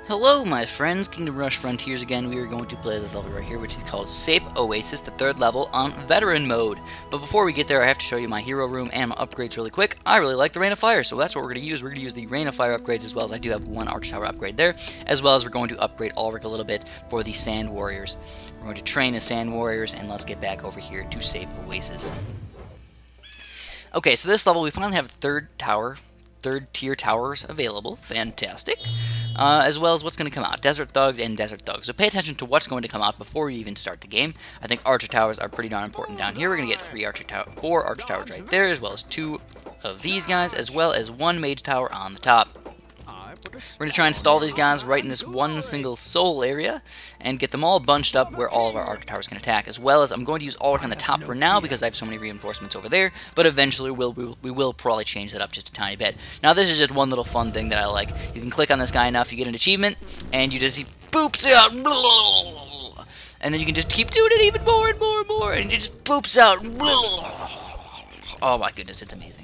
Hello my friends, Kingdom Rush Frontiers again. We are going to play this level right here, which is called Sape Oasis, the third level on Veteran Mode. But before we get there, I have to show you my hero room and my upgrades really quick. I really like the Rain of Fire, so that's what we're going to use. We're going to use the Rain of Fire upgrades, as well as I do have one Arch Tower upgrade there, as well as we're going to upgrade Ulrich a little bit for the Sand Warriors. We're going to train as Sand Warriors, and let's get back over here to Sape Oasis. Okay, so this level we finally have third tier towers available. Fantastic. As well as what's going to come out. Desert Thugs and Desert Thugs. So pay attention to what's going to come out before you even start the game. I think Archer Towers are pretty darn important down here. We're going to get four Archer Towers right there, as well as two of these guys, as well as one Mage Tower on the top. We're going to try and stall these guys right in this one single soul area and get them all bunched up where all of our Archer Towers can attack, as well as I'm going to use Ulrich on the top for now because I have so many reinforcements over there, but eventually we will probably change that up just a tiny bit. Now this is just one little fun thing that I like. You can click on this guy enough, you get an achievement, and you just see boops out, and then you can just keep doing it even more and more and more, and it just boops out. Oh my goodness, it's amazing.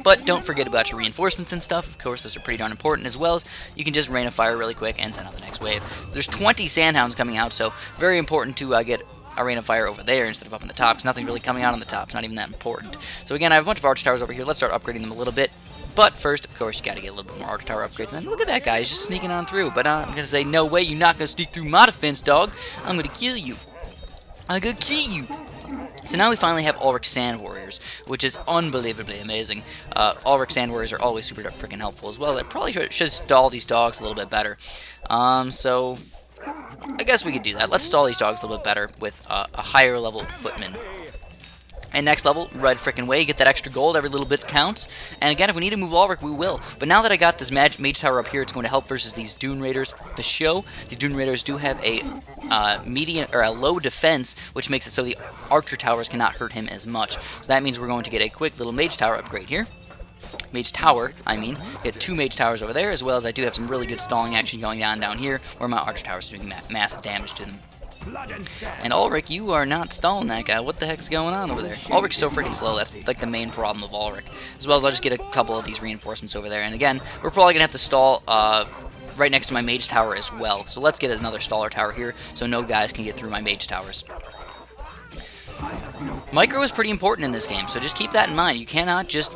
But don't forget about your reinforcements and stuff. Of course, those are pretty darn important, as well as you can just Rain of Fire really quick and send out the next wave. There's 20 Sandhounds coming out, so very important to get a Rain of Fire over there instead of up on the top. Nothing really coming out on the top. It's not even that important. So again, I have a bunch of Arch Towers over here. Let's start upgrading them a little bit. But first, of course, you got to get a little bit more Arch Tower upgrades. And then look at that guy. He's just sneaking on through. But I'm going to say, no way. You're not going to sneak through my defense, dog. I'm going to kill you. I'm going to kill you. So now we finally have Ulrich Sand Warriors, which is unbelievably amazing. Ulrich Sand Warriors are always super freaking helpful as well. I probably should stall these dogs a little bit better. So I guess we could do that. Let's stall these dogs a little bit better with a higher level footman. And next level, right frickin' way, get that extra gold, every little bit counts. And again, if we need to move Ulrich, we will. But now that I got this Mage Tower up here, it's going to help versus these Dune Raiders for show. These Dune Raiders do have a medium or a low defense, which makes it so the Archer Towers cannot hurt him as much. So that means we're going to get a quick little Mage Tower upgrade here. Mage Tower, I mean. Get two Mage Towers over there, as well as I do have some really good stalling action going on down here, where my Archer Towers are doing massive damage to them. And Ulrich, you are not stalling that guy. What the heck's going on over there? Ulrich's so freaking slow. That's like the main problem of Ulrich. As well as I'll just get a couple of these reinforcements over there. And again, we're probably going to have to stall right next to my Mage Tower as well. So let's get another Staller Tower here so no guys can get through my Mage Towers. Micro is pretty important in this game, so just keep that in mind. You cannot just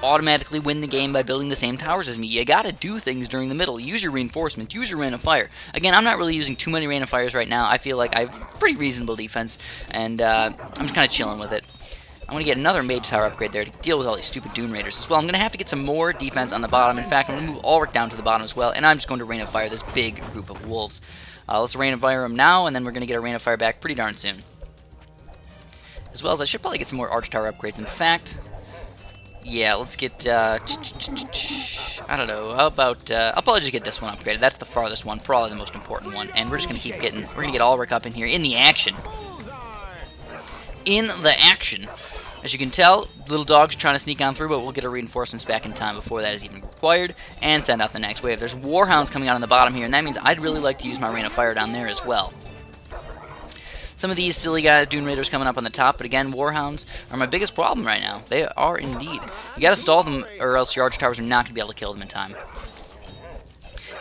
automatically win the game by building the same towers as me. You gotta do things during the middle. Use your reinforcements. Use your Rain of Fire. Again, I'm not really using too many Rain of Fires right now. I feel like I have pretty reasonable defense, and I'm just kind of chilling with it. I'm going to get another Mage Tower upgrade there to deal with all these stupid Dune Raiders as well. I'm going to have to get some more defense on the bottom. In fact, I'm going to move Ulrich down to the bottom as well, and I'm just going to Rain of Fire this big group of wolves. Let's Rain of Fire them now, and then we're going to get a Rain of Fire back pretty darn soon. As well as I should probably get some more Arch Tower upgrades. In fact, yeah, let's get, I don't know, how about, I'll probably just get this one upgraded. That's the farthest one, probably the most important one. And we're just going to keep getting, we're going to get Ulrich up in here in the action. In the action. As you can tell, little dog's trying to sneak on through, but we'll get our reinforcements back in time before that is even required, and send out the next wave. There's Warhounds coming out on the bottom here, and that means I'd really like to use my Rain of Fire down there as well. Some of these silly guys, Dune Raiders coming up on the top, but again, Warhounds are my biggest problem right now. They are indeed. You gotta stall them, or else your Archer Towers are not gonna be able to kill them in time.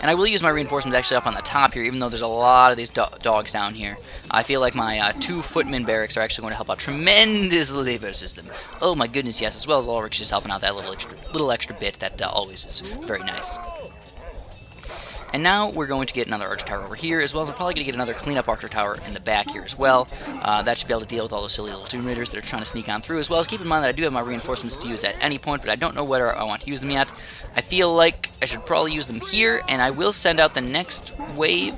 And I will use my reinforcements actually up on the top here, even though there's a lot of these dogs down here. I feel like my two footman barracks are actually going to help out tremendously versus them. Oh my goodness, yes, as well as Ulrich's just helping out that little extra bit that always is very nice. And now we're going to get another Archer Tower over here, as well as I'm probably going to get another cleanup Archer Tower in the back here as well. That should be able to deal with all those silly little Dune Raiders that are trying to sneak on through, as well as keep in mind that I do have my reinforcements to use at any point, but I don't know whether I want to use them yet. I feel like I should probably use them here, and I will send out the next wave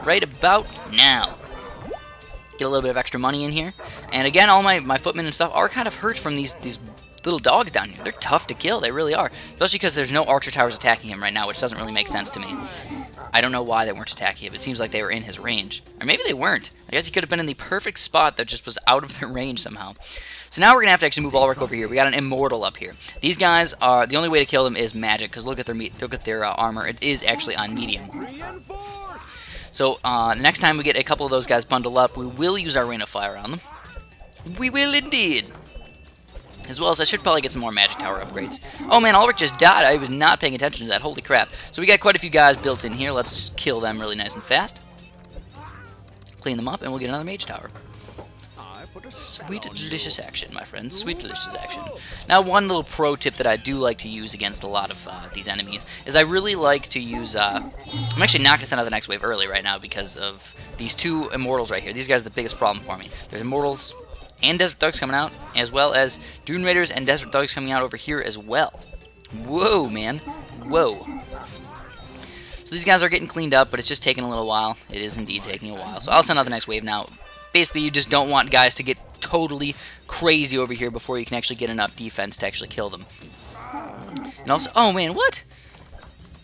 right about now. Get a little bit of extra money in here. And again, all my footmen and stuff are kind of hurt from these little dogs down here. They're tough to kill, they really are. Especially because there's no Archer Towers attacking him right now, which doesn't really make sense to me. I don't know why they weren't attacking him. It seems like they were in his range. Or maybe they weren't. I guess he could have been in the perfect spot that just was out of their range somehow. So now we're going to have to actually move Ulrich over here. We got an Immortal up here. These guys are, the only way to kill them is magic, because look at their armor. It is actually on medium. So next time we get a couple of those guys bundled up, we will use our Rain of Fire on them. We will indeed. As well as I should probably get some more magic tower upgrades. Oh man, Ulrich just died. I was not paying attention to that. Holy crap. So we got quite a few guys built in here. Let's just kill them really nice and fast. Clean them up, and we'll get another mage tower. Sweet, delicious action, my friends. Sweet, delicious action. Now, one little pro tip that I do like to use against a lot of these enemies is I really like to use... I'm actually not going to send out the next wave early right now because of these two immortals right here. These guys are the biggest problem for me. There's immortals and desert thugs coming out, as well as dune raiders and desert thugs coming out over here as well. Whoa, man. Whoa. So these guys are getting cleaned up, but it's just taking a little while. It is indeed taking a while. So I'll send out the next wave now. Basically, you just don't want guys to get totally crazy over here before you can actually get enough defense to actually kill them. And also, oh man, what?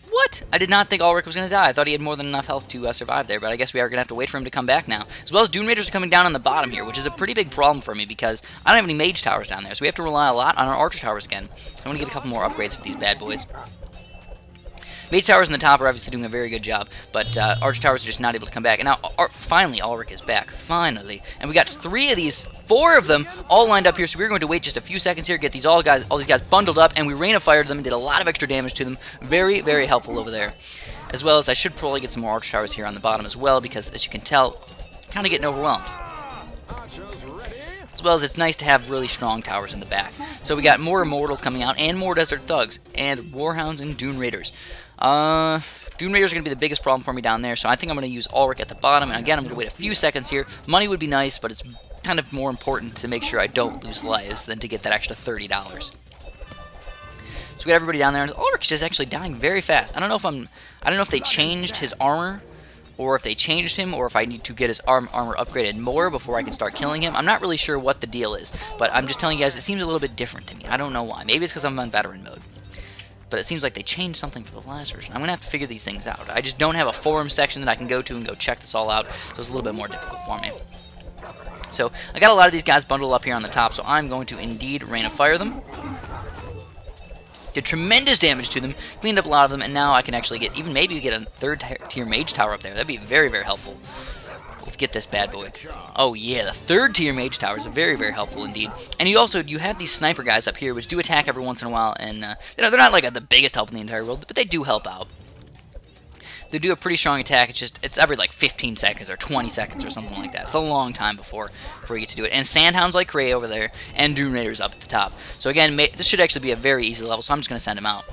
What? I did not think Ulrich was going to die. I thought he had more than enough health to survive there, but I guess we are going to have to wait for him to come back now. As well as Dune Raiders are coming down on the bottom here, which is a pretty big problem for me because I don't have any mage towers down there, so we have to rely a lot on our archer towers again. I want to get a couple more upgrades for these bad boys. Mage towers in the top are obviously doing a very good job, but archer towers are just not able to come back. And now, finally, Ulrich is back. Finally. And we got 3 of these, 4 of them, all lined up here, so we're going to wait just a few seconds here, get these all these guys bundled up, and we rain of fire to them and did a lot of extra damage to them. Very, very helpful over there. As well as I should probably get some more archer towers here on the bottom as well, because as you can tell, kind of getting overwhelmed. As well as it's nice to have really strong towers in the back. So we got more immortals coming out, and more desert thugs, and warhounds and dune raiders. Dune Raiders are going to be the biggest problem for me down there, so I think I'm going to use Ulrich at the bottom, and again, I'm going to wait a few seconds here. Money would be nice, but it's kind of more important to make sure I don't lose lives than to get that extra $30. So we got everybody down there, and Ulrich is actually dying very fast. I don't know if they changed his armor, or if they changed him, or if I need to get his armor upgraded more before I can start killing him. I'm not really sure what the deal is, but I'm just telling you guys, it seems a little bit different to me. I don't know why. Maybe it's because I'm on veteran mode. But it seems like they changed something for the last version. I'm going to have to figure these things out. I just don't have a forum section that I can go to and go check this all out, so it's a little bit more difficult for me. So I got a lot of these guys bundled up here on the top, so I'm going to indeed rain of fire them. Did tremendous damage to them, cleaned up a lot of them, and now I can actually get, even maybe get a 3rd tier mage tower up there. That'd be very, very helpful. Let's get this bad boy. Oh yeah, the 3rd tier mage towers are very, very helpful indeed. And you have these sniper guys up here, which do attack every once in a while, and they're not like the biggest help in the entire world, but they do help out. They do a pretty strong attack. It's every like 15 seconds or 20 seconds or something like that. It's a long time before you get to do it. And Sandhounds like Cray over there, and Dune Raiders up at the top. So again, this should actually be a very easy level, so I'm just going to send them out.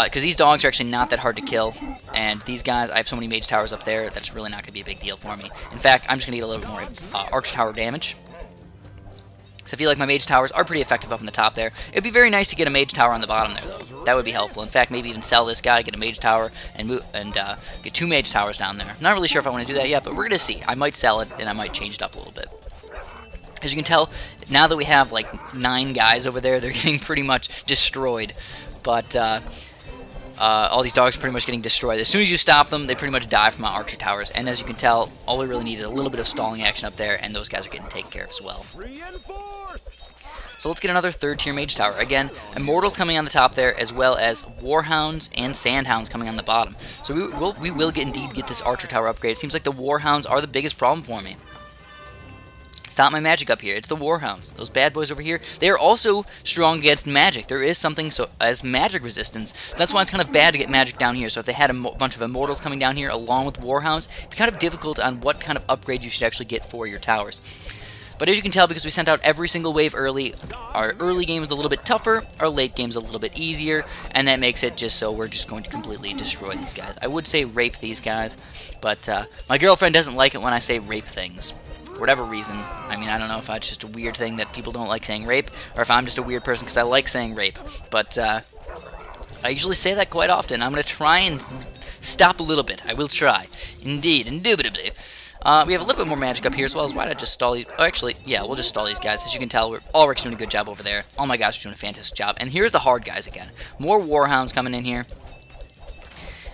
Because these dogs are actually not that hard to kill, and these guys, I have so many mage towers up there that's really not going to be a big deal for me. In fact, I'm just going to get a little bit more arch tower damage. So I feel like my mage towers are pretty effective up in the top there. It would be very nice to get a mage tower on the bottom there, though. That would be helpful. In fact, maybe even sell this guy, get a mage tower, and get 2 mage towers down there. I'm not really sure if I want to do that yet, but we're going to see. I might sell it, and I might change it up a little bit. As you can tell, now that we have like 9 guys over there, they're getting pretty much destroyed. But all these dogs are pretty much getting destroyed. As soon as you stop them, they pretty much die from my archer towers. And as you can tell, all we really need is a little bit of stalling action up there, and those guys are getting taken care of as well. So let's get another 3rd tier mage tower. Again, immortals coming on the top there, as well as warhounds and sandhounds coming on the bottom. So we will indeed get this archer tower upgrade. It seems like the warhounds are the biggest problem for me. Stop my magic up here. It's the warhounds. Those bad boys over here. They are also strong against magic. There is something as magic resistance. That's why it's kind of bad to get magic down here. So if they had a bunch of immortals coming down here along with warhounds, it'd be kind of difficult on what kind of upgrade you should actually get for your towers. But as you can tell, because we sent out every single wave early, our early game is a little bit tougher, our late game is a little bit easier, and that makes it just so we're just going to completely destroy these guys. I would say rape these guys, but my girlfriend doesn't like it when I say rape things. For whatever reason. I mean, I don't know if it's just a weird thing that people don't like saying rape, or if I'm just a weird person because I like saying rape. But I usually say that quite often. I'm going to try and stop a little bit. I will try. Indeed, indubitably. We have a little bit more magic up here as well, as why not just stall these? Oh, actually, yeah, we'll just stall these guys. As you can tell, Ulrich's doing a good job over there. Oh my gosh, doing a fantastic job. And here's the hard guys again. More warhounds coming in here.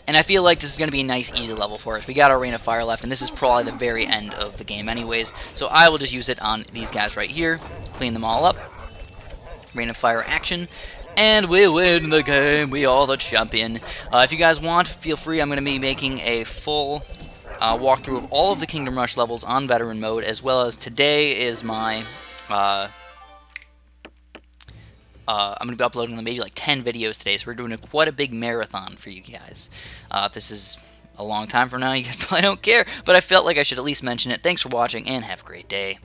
And I feel like this is going to be a nice, easy level for us. We got our Rain of Fire left, and this is probably the very end of the game anyways. So I will just use it on these guys right here. Clean them all up. Rain of Fire action. And we win the game. We are the champion. If you guys want, feel free. I'm going to be making a full walkthrough of all of the Kingdom Rush levels on Veteran Mode, as well as today is my I'm going to be uploading maybe like 10 videos today, so we're doing quite a big marathon for you guys. If this is a long time from now, you guys probably don't care, but I felt like I should at least mention it. Thanks for watching, and have a great day.